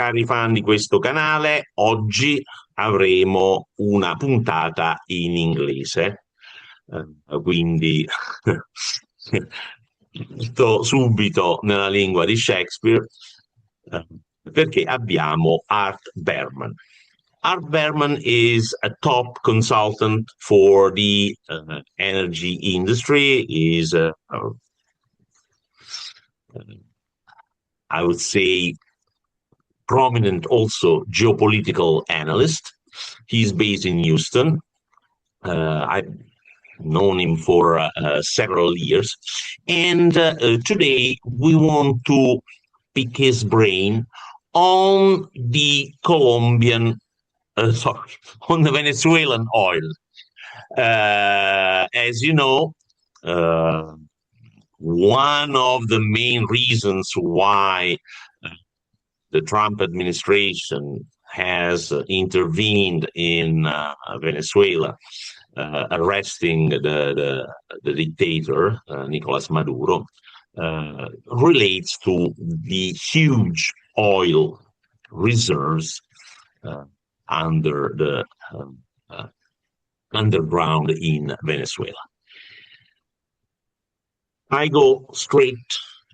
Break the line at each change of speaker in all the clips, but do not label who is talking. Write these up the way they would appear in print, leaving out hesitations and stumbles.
Cari fan di questo canale, oggi avremo una puntata in inglese, quindi sto subito nella lingua di Shakespeare, perché abbiamo Art Berman. Art Berman is a top consultant for the energy industry. Is I would say prominent also geopolitical analyst. He's based in Houston. I've known him for several years. And today we want to pick his brain on the on the Venezuelan oil. As you know, one of the main reasons why the Trump administration has intervened in Venezuela, arresting the dictator, Nicolas Maduro, relates to the huge oil reserves under the underground in Venezuela. I go straight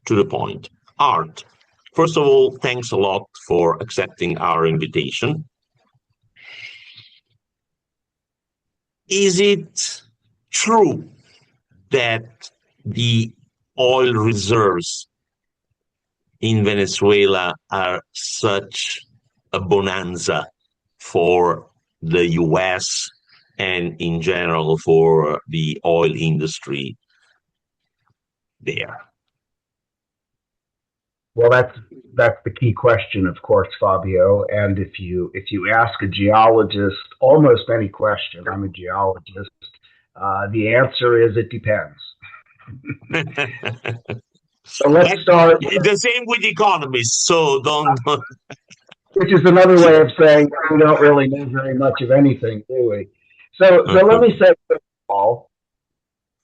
to the point. Art, first of all, thanks a lot for accepting our invitation. Is it true that the oil reserves in Venezuela are such a bonanza for the US and in general for the oil industry there?
Well, that's the key question, of course, Fabio. And if you ask a geologist almost any question, I'm a geologist, the answer is it depends. So let's start.
The same with economists, so don't.
Which is another way of saying we don't really know very much of anything, do we? So let me say, first of all,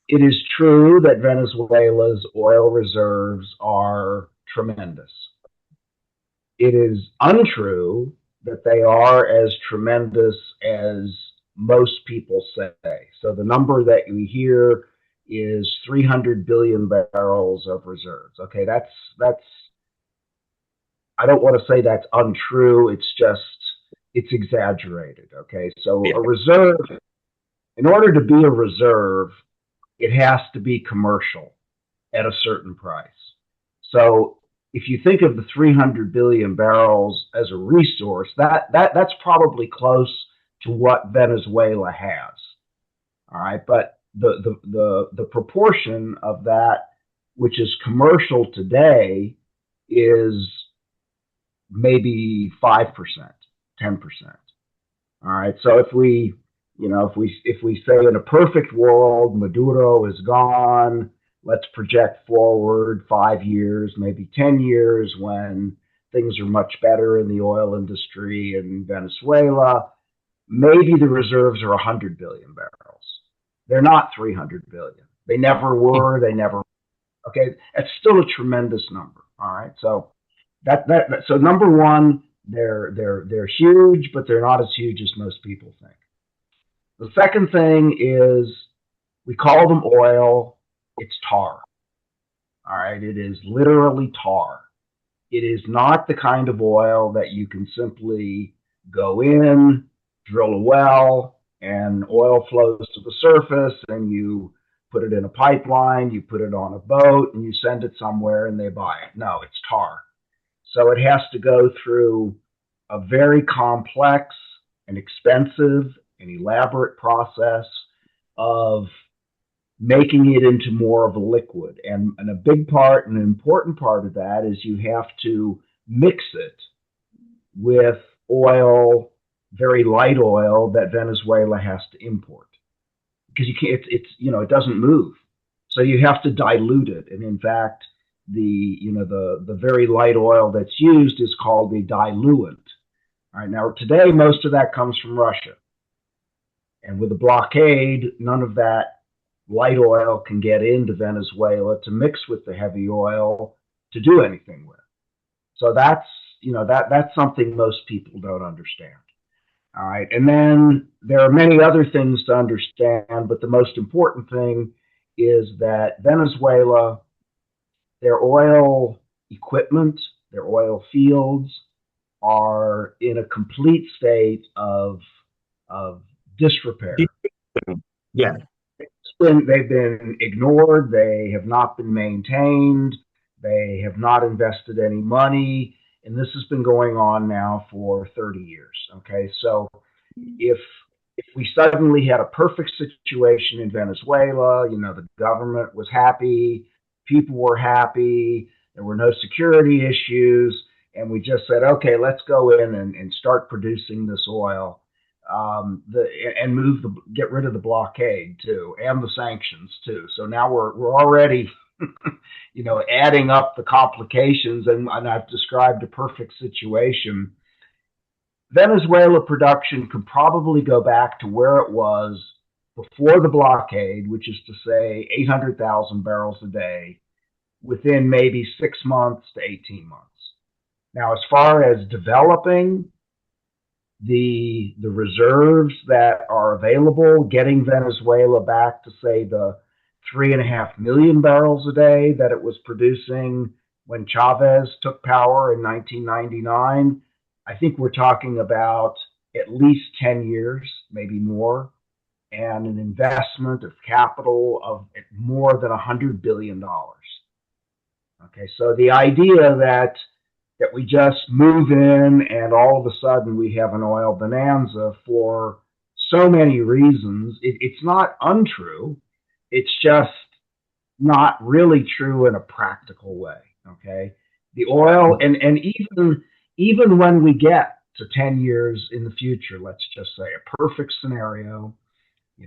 it is true that Venezuela's oil reserves are tremendous. It is untrue that they are as tremendous as most people say. So the number that we hear is 300 billion barrels of reserves. Okay, that's I don't want to say that's untrue. It's exaggerated. Okay, so a reserve, in order to be a reserve, it has to be commercial at a certain price. So if you think of the 300 billion barrels as a resource, that's probably close to what Venezuela has. All right, but the proportion of that which is commercial today is maybe 5%, 10%. All right, so if we say in a perfect world, Maduro is gone, let's project forward 5 years, maybe 10 years when things are much better in the oil industry in Venezuela, maybe the reserves are 100 billion barrels. They're not 300 billion. They never were, okay, that's still a tremendous number. All right, so so number one, they're huge, but they're not as huge as most people think. The second thing is we call them oil. It's tar. All right, it is literally tar. It is not the kind of oil that you can simply go in, drill a well, and oil flows to the surface, and you put it in a pipeline, you put it on a boat, and you send it somewhere and they buy it. No, it's tar. So it has to go through a very complex and expensive and elaborate process of making it into more of a liquid. And a big part, an important part of that is you have to mix it with oil, very light oil that Venezuela has to import. Because you can't, it doesn't move. So you have to dilute it. And in fact, the very light oil that's used is called a diluent. All right, now today most of that comes from Russia. And with the blockade, none of that light oil can get into Venezuela to mix with the heavy oil to do anything with. So that's, that's something most people don't understand. All right. And then there are many other things to understand, but the most important thing is that Venezuela, their oil equipment, their oil fields are in a complete state of disrepair.
Yeah.
They've been ignored. They have not been maintained. They have not invested any money. And this has been going on now for 30 years. Okay. So if we suddenly had a perfect situation in Venezuela, the government was happy, people were happy, there were no security issues, and we just said, okay, let's go in and start producing this oil, and get rid of the blockade too, and the sanctions too. So now we're already, adding up the complications, and I've described a perfect situation. Venezuela production could probably go back to where it was before the blockade, which is to say 800,000 barrels a day, within maybe 6 months to 18 months. Now, as far as developing the reserves that are available, getting Venezuela back to, say, the 3.5 million barrels a day that it was producing when Chavez took power in 1999, I think we're talking about at least 10 years, maybe more, and an investment of capital of more than $100 billion. Okay, so the idea that we just move in and all of a sudden we have an oil bonanza for so many reasons, it's not untrue. It's just not really true in a practical way. Okay, the oil, and even when we get to 10 years in the future, let's just say a perfect scenario,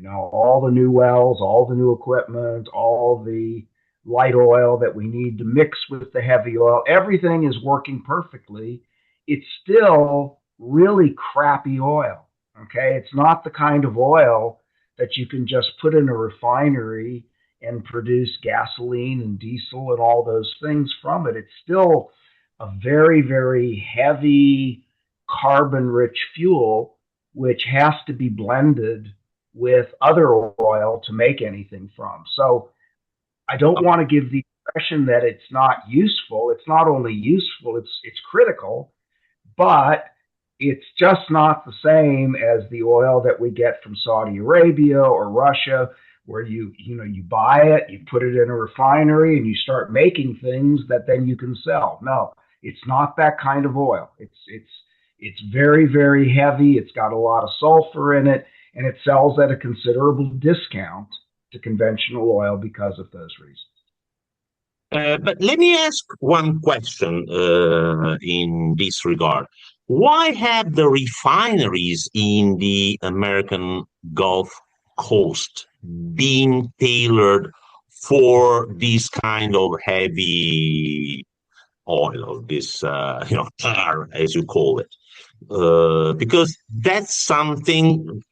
all the new wells, all the new equipment, all the light oil that we need to mix with the heavy oil, everything is working perfectly. It's still really crappy oil. Okay, it's not the kind of oil that you can just put in a refinery and produce gasoline and diesel and all those things from it. It's still a very, very heavy carbon-rich fuel, which has to be blended with other oil to make anything from. So I don't want to give the impression that it's not useful. It's not only useful, it's critical, but it's just not the same as the oil that we get from Saudi Arabia or Russia, where you buy it, you put it in a refinery, and you start making things that then you can sell. No, it's not that kind of oil. It's very, very heavy. It's got a lot of sulfur in it, and it sells at a considerable discount to conventional oil because of those reasons.
But let me ask one question in this regard. Why have the refineries in the American Gulf Coast been tailored for this kind of heavy oil, this tar, as you call it? Because that's something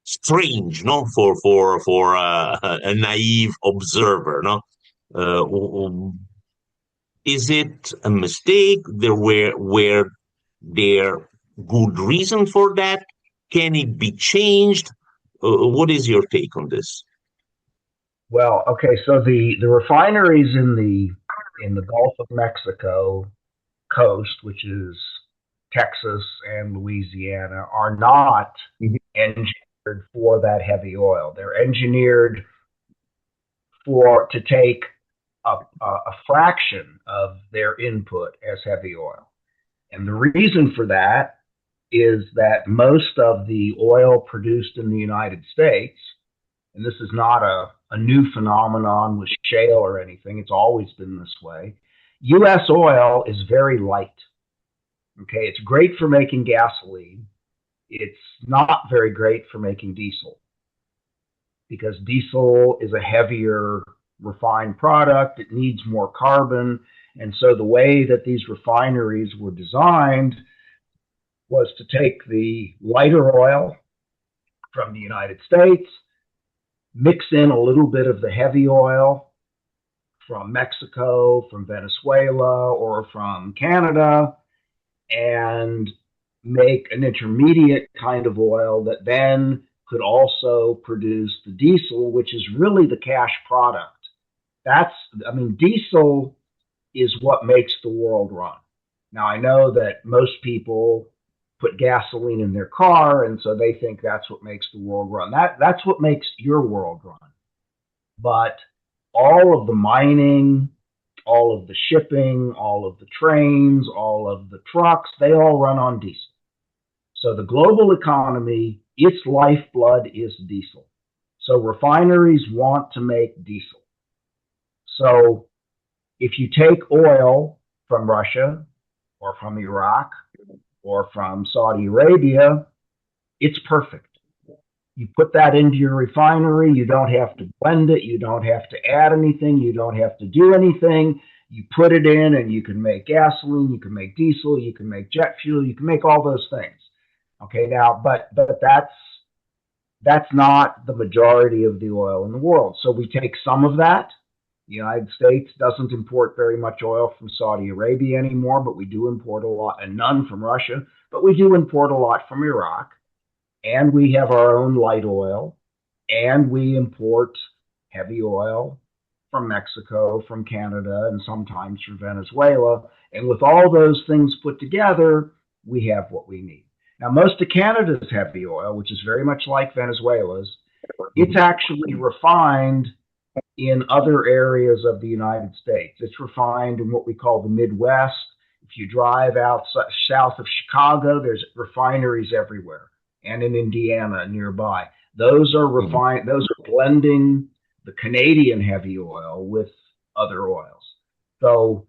strange, no, for a naive observer, no. Is it a mistake? Were there good reason for that? Can it be changed? What is your take on this?
Well, okay, so the refineries in the Gulf of Mexico coast, which is Texas and Louisiana, are not engineered for that heavy oil. They're engineered to take a fraction of their input as heavy oil. And the reason for that is that most of the oil produced in the United States, and this is not a new phenomenon with shale or anything, it's always been this way, U.S. oil is very light. Okay, it's great for making gasoline. It's not very great for making diesel, because diesel is a heavier refined product. It needs more carbon. And so the way that these refineries were designed was to take the lighter oil from the United States, mix in a little bit of the heavy oil from Mexico, from Venezuela, or from Canada, and make an intermediate kind of oil that then could also produce the diesel, which is really the cash product. Diesel is what makes the world run. Now, I know that most people put gasoline in their car, and so they think that's what makes the world run. That's what makes your world run. But all of the mining, all of the shipping, all of the trains, all of the trucks, they all run on diesel. So the global economy, its lifeblood is diesel. So refineries want to make diesel. So if you take oil from Russia or from Iraq or from Saudi Arabia, it's perfect. You put that into your refinery, you don't have to blend it, you don't have to add anything, you don't have to do anything. You put it in and you can make gasoline, you can make diesel, you can make jet fuel, you can make all those things. Okay, now, but that's not the majority of the oil in the world. So we take some of that. The United States doesn't import very much oil from Saudi Arabia anymore, but we do import a lot, and none from Russia, but we do import a lot from Iraq. And we have our own light oil, and we import heavy oil from Mexico, from Canada, and sometimes from Venezuela. And with all those things put together, we have what we need. Now, most of Canada's heavy oil, which is very much like Venezuela's, it's actually refined in other areas of the United States. It's refined in what we call the Midwest. If you drive out south of Chicago, there's refineries everywhere. And in Indiana nearby. Those are refined, those are blending the Canadian heavy oil with other oils. So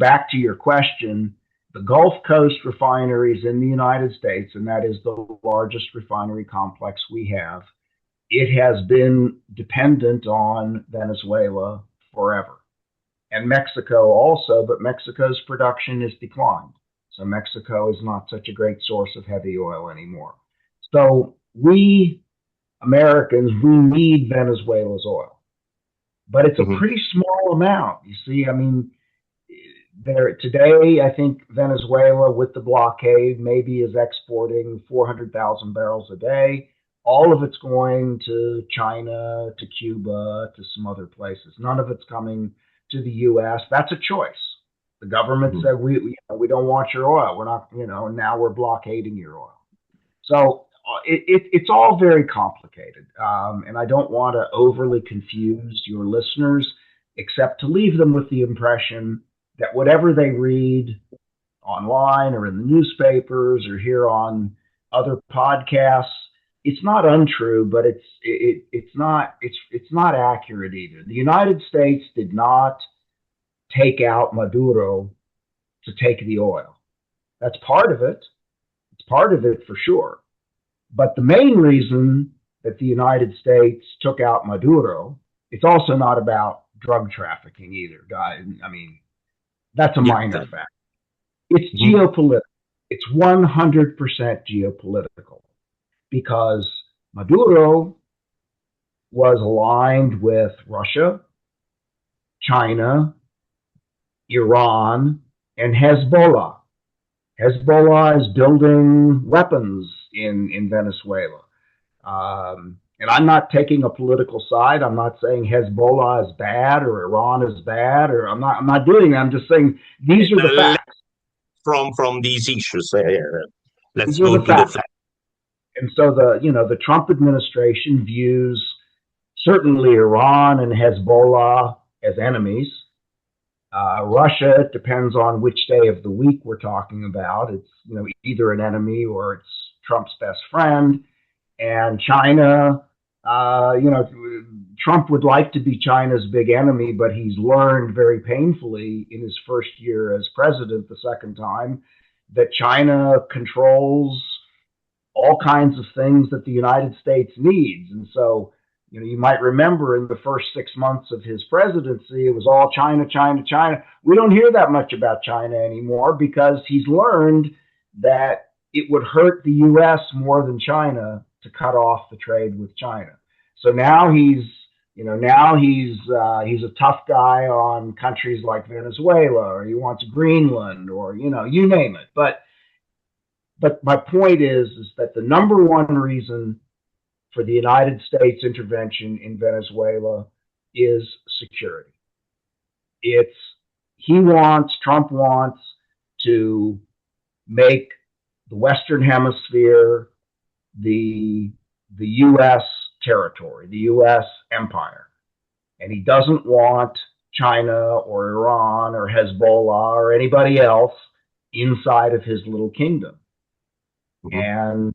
back to your question, the Gulf Coast refineries in the United States, and that is the largest refinery complex we have, it has been dependent on Venezuela forever. And Mexico also, but Mexico's production has declined. So Mexico is not such a great source of heavy oil anymore. So we Americans, we need Venezuela's oil. But it's a pretty small amount. You see, I mean, today, I think Venezuela with the blockade maybe is exporting 400,000 barrels a day. All of it's going to China, to Cuba, to some other places. None of it's coming to the U.S. That's a choice. The government said, we don't want your oil. We're not, and now we're blockading your oil. So it's all very complicated. And I don't want to overly confuse your listeners, except to leave them with the impression that whatever they read online or in the newspapers or here on other podcasts, it's not untrue, but it's not accurate either. The United States did not take out Maduro to take the oil. That's part of it. It's part of it for sure. But the main reason that the United States took out Maduro, it's also not about drug trafficking either, guys. I mean, that's a minor fact. It's geopolitical. It's 100% geopolitical because Maduro was aligned with Russia, China, Iran, and Hezbollah. Hezbollah is building weapons in Venezuela. And I'm not taking a political side. I'm not saying Hezbollah is bad or Iran is bad, or I'm not doing that. I'm just saying these are the facts.
From these issues, let's go to the facts.
And so the Trump administration views certainly Iran and Hezbollah as enemies. Russia, it depends on which day of the week we're talking about. It's either an enemy or it's Trump's best friend. And China, Trump would like to be China's big enemy, but he's learned very painfully in his first year as president, the second time, that China controls all kinds of things that the United States needs. And so, you might remember in the first 6 months of his presidency, it was all China, China, China. We don't hear that much about China anymore because he's learned that it would hurt the U.S. more than China to cut off the trade with China. So now he's You know, now he's a tough guy on countries like Venezuela, or he wants Greenland, or you know, you name it. But my point is that the number one reason for the United States intervention in Venezuela is security. It's Trump wants to make the Western Hemisphere the U.S. territory, the U.S. empire. And he doesn't want China or Iran or Hezbollah or anybody else inside of his little kingdom. Mm-hmm. And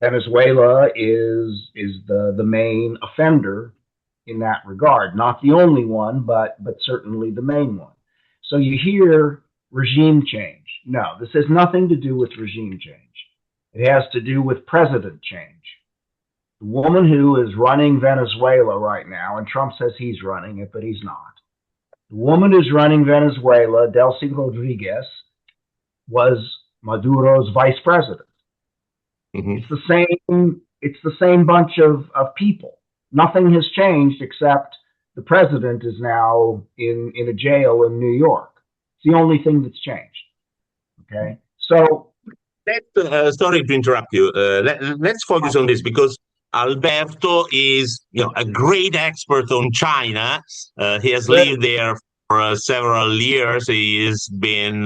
Venezuela is the main offender in that regard. Not the only one, but certainly the main one. So you hear regime change. No, this has nothing to do with regime change. It has to do with president change. The woman who is running Venezuela right now, and Trump says he's running it, but he's not. The woman who's running Venezuela, Delcy Rodriguez, was Maduro's vice president. Mm-hmm. It's the same bunch of people. Nothing has changed except the president is now in a jail in New York. It's the only thing that's changed. Okay, so
sorry to interrupt you. Let's focus on this because Alberto is, a great expert on China. He has lived there for several years. He's been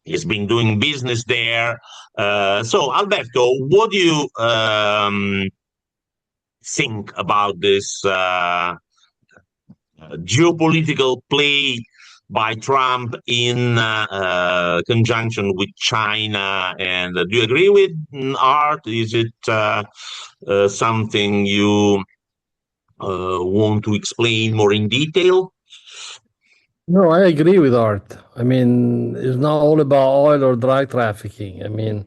doing business there. So, Alberto, what do you think about this geopolitical play by Trump in conjunction with China? And do you agree with Art? Is it something you want to explain more in detail?
No, I agree with Art. I mean, it's not all about oil or drug trafficking. I mean,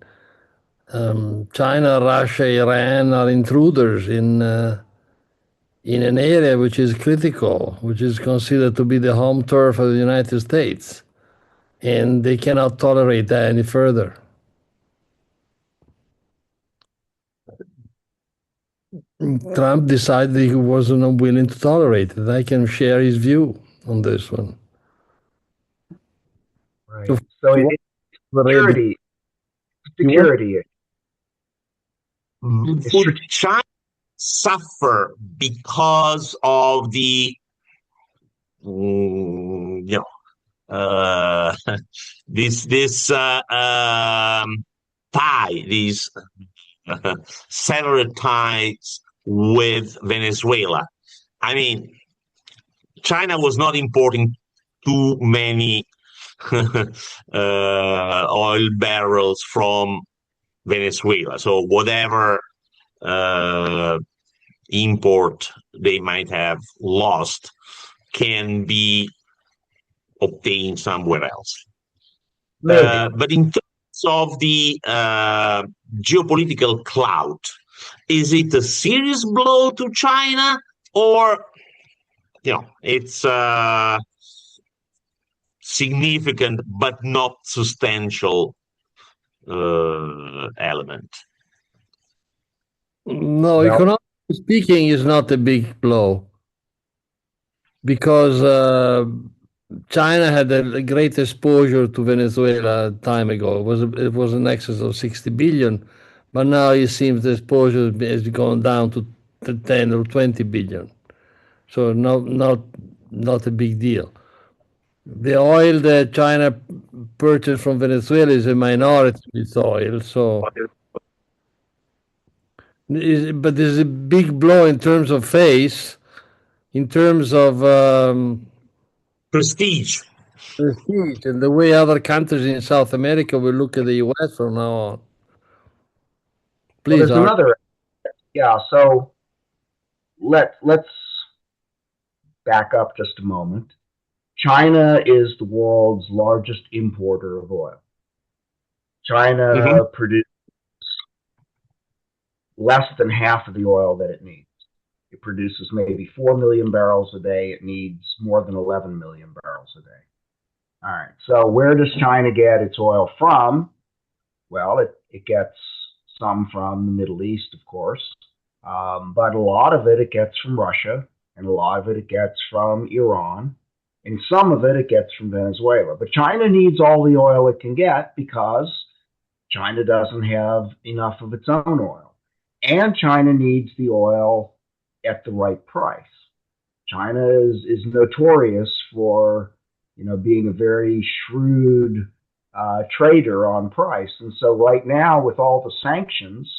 China, Russia, Iran are intruders in an area which is critical, which is considered to be the home turf of the United States. And they cannot tolerate that any further. Trump decided he wasn't willing to tolerate it. I can share his view on this one.
Right. So it's security.
Would China suffer because of the this tie, these severed ties with Venezuela? I mean, China was not importing too many oil barrels from Venezuela. So whatever import they might have lost can be obtained somewhere else. But in terms of the geopolitical clout, is it a serious blow to China, or it's significant but not substantial element?
No, economically speaking, is not a big blow because China had a great exposure to Venezuela a time ago. It was in excess of 60 billion, but now it seems the exposure has gone down to 10 or 20 billion. So not a big deal. The oil that China purchased from Venezuela is a minority of its oil, so. But there's a big blow in terms of face, in terms of
prestige,
and the way other countries in South America will look at the U.S. from now on. Please,
there's another. Yeah, so let's back up just a moment. China is the world's largest importer of oil. China produces less than half of the oil that it needs. It produces maybe 4 million barrels a day. It needs more than 11 million barrels a day. All right, so where does China get its oil from? Well, it gets some from the Middle East, of course, but a lot of it gets from Russia, and a lot of it gets from Iran, and some of it gets from Venezuela. But China needs all the oil it can get because China doesn't have enough of its own oil. And China needs the oil at the right price. China is notorious for, being a very shrewd trader on price. And so right now, with all the sanctions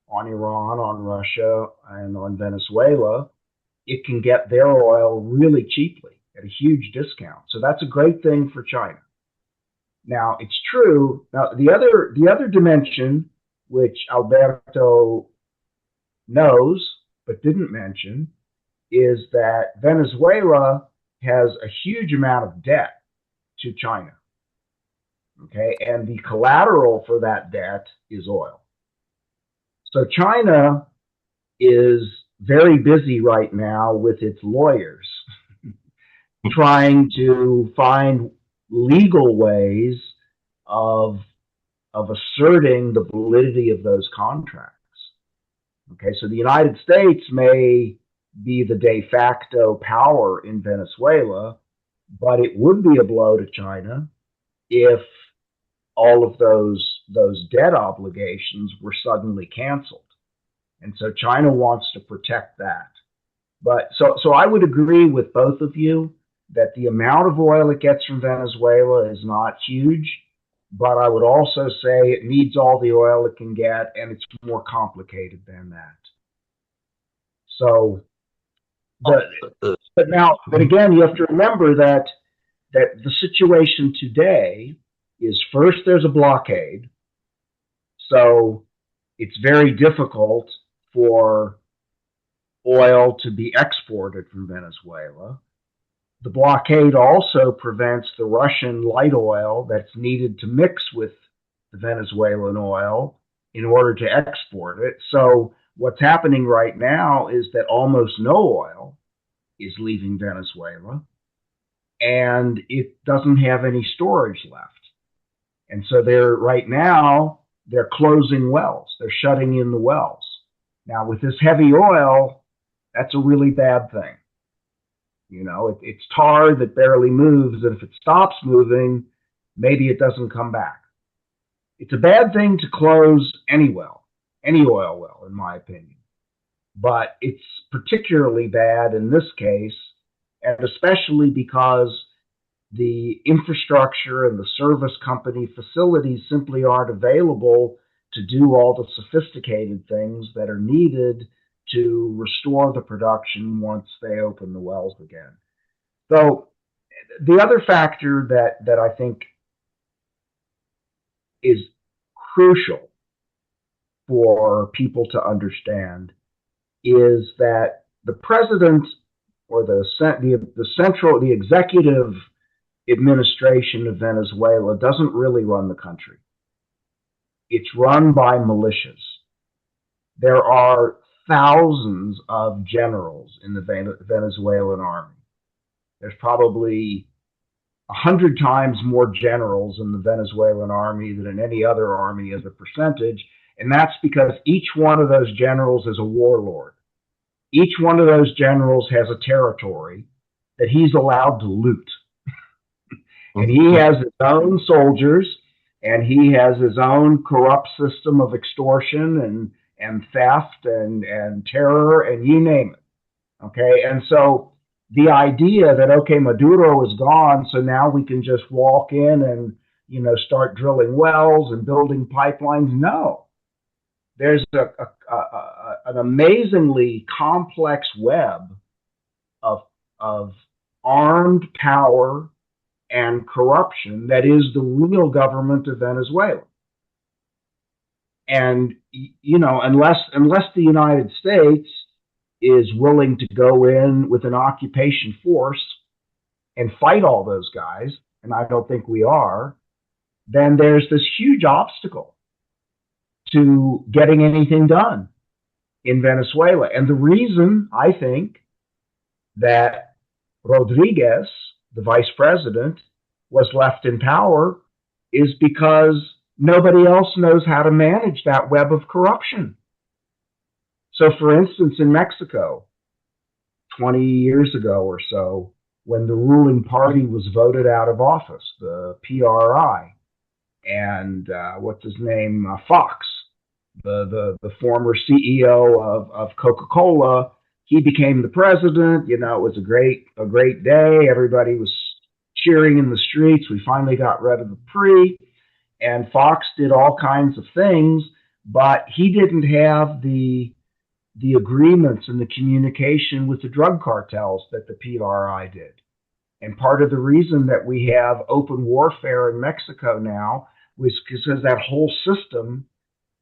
on Iran, on Russia, and on Venezuela, it can get their oil really cheaply at a huge discount. So that's a great thing for China. Now, it's true. Now, the other dimension, which Alberto knows but didn't mention, is that Venezuela has a huge amount of debt to China. Okay, and the collateral for that debt is oil. So China is very busy right now with its lawyers trying to find legal ways of asserting the validity of those contracts. Okay, so the United States may be the de facto power in Venezuela, but it would be a blow to China if all of those debt obligations were suddenly canceled. And so China wants to protect that. But so I would agree with both of you that the amount of oil it gets from Venezuela is not huge, but I would also say it needs all the oil it can get, and it's more complicated than that. So, but again, you have to remember that the situation today is, first, there's a blockade, so it's very difficult for oil to be exported from Venezuela. The blockade also prevents the Russian light oil that's needed to mix with the Venezuelan oil in order to export it. So what's happening right now is that almost no oil is leaving Venezuela, and it doesn't have any storage left. And so right now, they're closing wells. They're shutting in the wells. Now, with this heavy oil, that's a really bad thing. It's tar that barely moves, and if it stops moving, maybe it doesn't come back. It's a bad thing to close any well, any oil well, in my opinion. But it's particularly bad in this case, and especially because the infrastructure and the service company facilities simply aren't available to do all the sophisticated things that are needed to restore the production once they open the wells again. So the other factor that I think is crucial for people to understand is that the president or the executive administration of Venezuela doesn't really run the country. It's run by militias. There are thousands of generals in the Venezuelan army. There's probably 100 times more generals in the Venezuelan army than in any other army as a percentage, and that's because each one of those generals is a warlord. Each one of those generals has a territory that he's allowed to loot. And he has his own soldiers, and he has his own corrupt system of extortion and theft and terror, and you name it. Okay, and so the idea that, okay, Maduro is gone, so now we can just walk in and start drilling wells and building pipelines. No, there's an amazingly complex web of armed power and corruption that is the real government of Venezuela. And unless the United States is willing to go in with an occupation force and fight all those guys, and I don't think we are, then there's this huge obstacle to getting anything done in Venezuela. And the reason, I think, that Rodriguez, the vice president, was left in power is because nobody else knows how to manage that web of corruption. So, for instance, in Mexico, 20 years ago or so, when the ruling party was voted out of office, the PRI, and what's his name, Fox, the former CEO of Coca-Cola, he became the president. You know, it was a great day. Everybody was cheering in the streets. We finally got rid of the PRI, and Fox did all kinds of things, but he didn't have the agreements and the communication with the drug cartels that the PRI did. And part of the reason that we have open warfare in Mexico now was because that whole system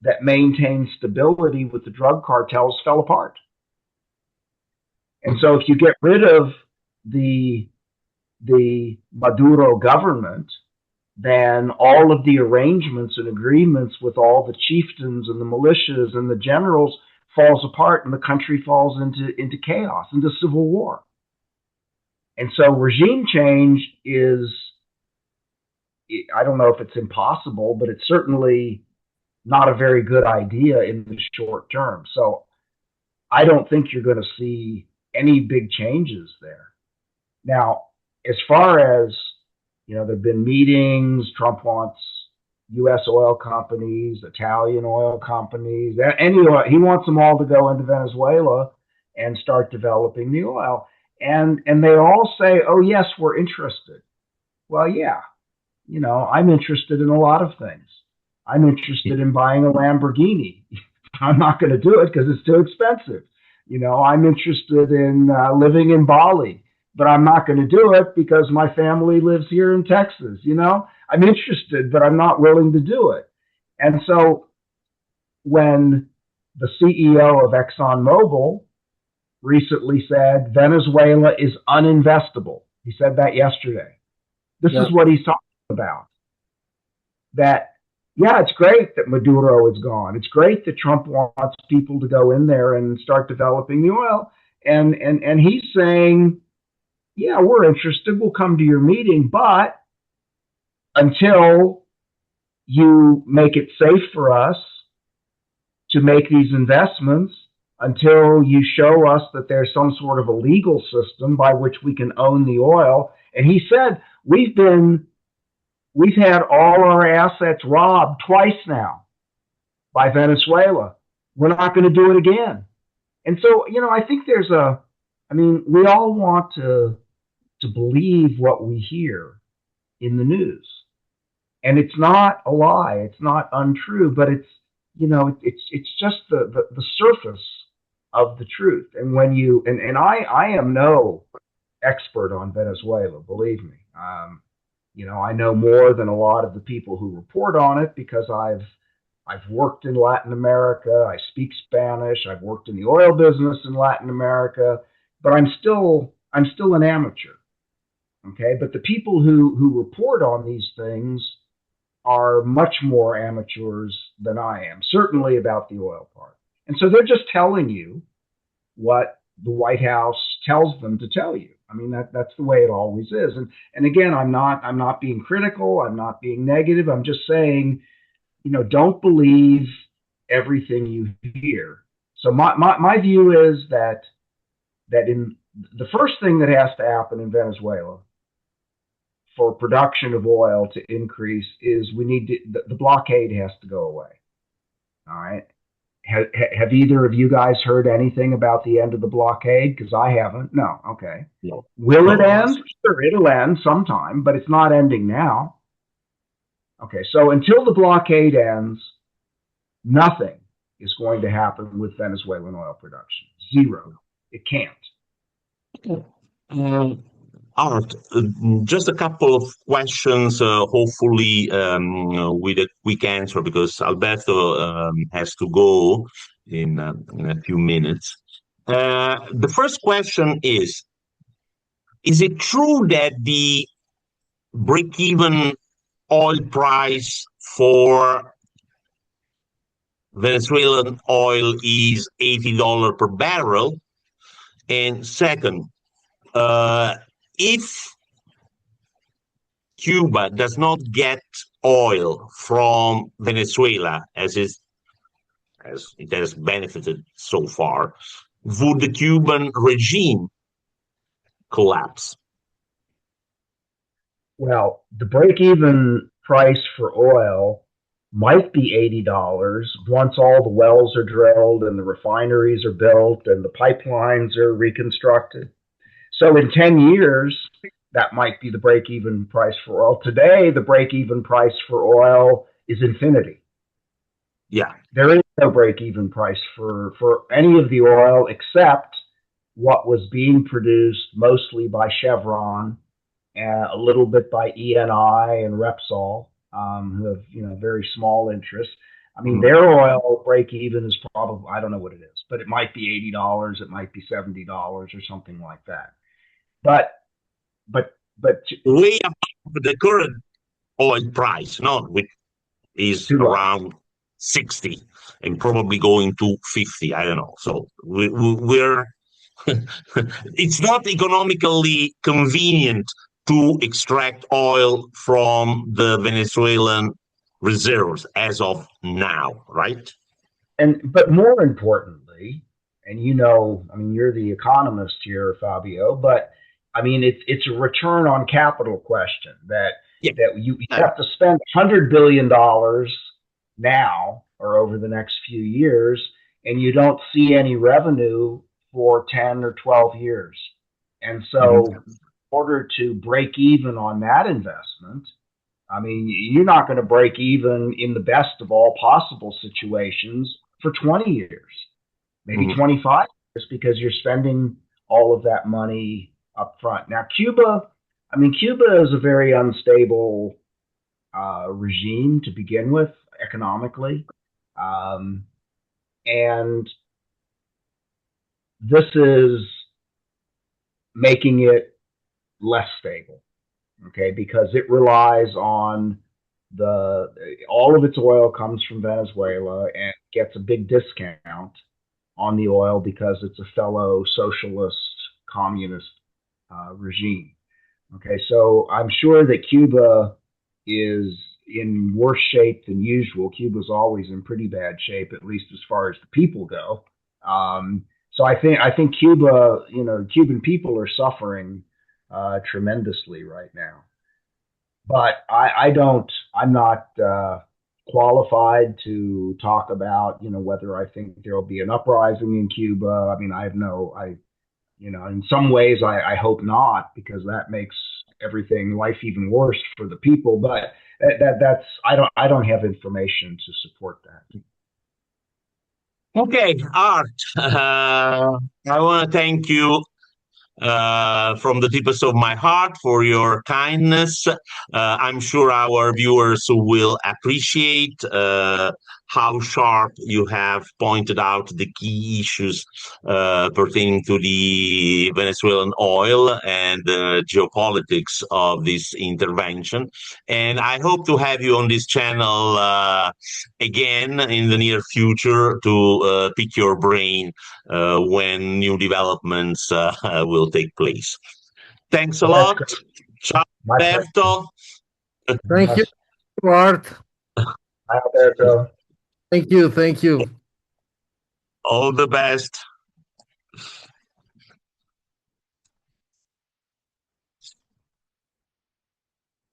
that maintains stability with the drug cartels fell apart. And so if you get rid of the Maduro government, then all of the arrangements and agreements with all the chieftains and the militias and the generals falls apart, and the country falls into chaos, into civil war. And so regime change is, I don't know if it's impossible, but it's certainly not a very good idea in the short term. So I don't think you're going to see any big changes there. Now, as far as, you know, there have been meetings. Trump wants U.S. oil companies, Italian oil companies, any oil. He wants them all to go into Venezuela and start developing the oil. And they all say, oh, yes, we're interested. Well, yeah, you know, I'm interested in a lot of things. I'm interested in buying a Lamborghini. I'm not going to do it because it's too expensive. You know, I'm interested in living in Bali, but I'm not going to do it because my family lives here in Texas. You know, I'm interested, but I'm not willing to do it. And so when the CEO of ExxonMobil recently said Venezuela is uninvestable, he said that yesterday. This is what he's talking about. That, yeah, it's great that Maduro is gone. It's great that Trump wants people to go in there and start developing the oil. And he's saying, yeah, we're interested. We'll come to your meeting, but until you make it safe for us to make these investments, until you show us that there's some sort of a legal system by which we can own the oil. And he said, we've had all our assets robbed twice now by Venezuela. We're not going to do it again. And so, you know, I think there's we all want to believe what we hear in the news. And it's not a lie. It's not untrue, but it's, you know, it's just the surface of the truth. And when you, and I am no expert on Venezuela, believe me. You know, I know more than a lot of the people who report on it because I've worked in Latin America. I speak Spanish. I've worked in the oil business in Latin America, but I'm still an amateur. Okay, but the people who report on these things are much more amateurs than I am, certainly about the oil part. And so they're just telling you what the White House tells them to tell you. I mean, that's the way it always is. And again, I'm not being critical. I'm not being negative. I'm just saying, you know, don't believe everything you hear. So my view is that in the first thing that has to happen in Venezuela for production of oil to increase is we need to, the blockade has to go away. All right. Have either of you guys heard anything about the end of the blockade? Because I haven't. No. Okay.
No.
Will it end? Sure, it'll end sometime, but it's not ending now. Okay. So until the blockade ends, nothing is going to happen with Venezuelan oil production. Zero. It can't.
Art, just a couple of questions, hopefully with a quick answer, because Alberto has to go in a few minutes. The first question is it true that the break-even oil price for Venezuelan oil is $80 per barrel? And second, if Cuba does not get oil from Venezuela, as it has benefited so far, would the Cuban regime collapse?
Well, the break-even price for oil might be $80 once all the wells are drilled and the refineries are built and the pipelines are reconstructed. So in 10 years, that might be the break-even price for oil. Today, the break-even price for oil is infinity.
Yeah.
There is no break-even price for any of the oil except what was being produced mostly by Chevron, a little bit by ENI and Repsol, who have very small interests. I mean, their oil break even is probably, I don't know what it is, but it might be $80, it might be $70 or something like that. But
way above the current oil price, no, which is around 60 and probably going to 50. I don't know. So we're it's not economically convenient to extract oil from the Venezuelan reserves as of now, right?
But more importantly, and I mean, you're the economist here, Fabio, but I mean, it's a return on capital question that you have to spend $100 billion now or over the next few years, and you don't see any revenue for 10 or 12 years. And so in order to break even on that investment, I mean, you're not going to break even in the best of all possible situations for 20 years, maybe 25 years, because you're spending all of that money up front. Now, Cuba is a very unstable regime to begin with economically. And this is making it less stable, okay, because it relies on all of its oil comes from Venezuela and gets a big discount on the oil because it's a fellow socialist communist regime. Okay, so I'm sure that Cuba is in worse shape than usual. Cuba's always in pretty bad shape, at least as far as the people go. So I think Cuba, Cuban people are suffering tremendously right now. But I'm not qualified to talk about, whether I think there'll be an uprising in Cuba. I mean, in some ways I hope not, because that makes life even worse for the people. But I don't have information to support that.
Okay, Art, I want to thank you from the deepest of my heart for your kindness. I'm sure our viewers will appreciate how sharp you have pointed out the key issues pertaining to the Venezuelan oil and the geopolitics of this intervention. And I hope to have you on this channel again in the near future to pick your brain when new developments will take place. Thanks a lot. Ciao, Alberto.
Thank you, Art.
Alberto.
Thank you.
All the best.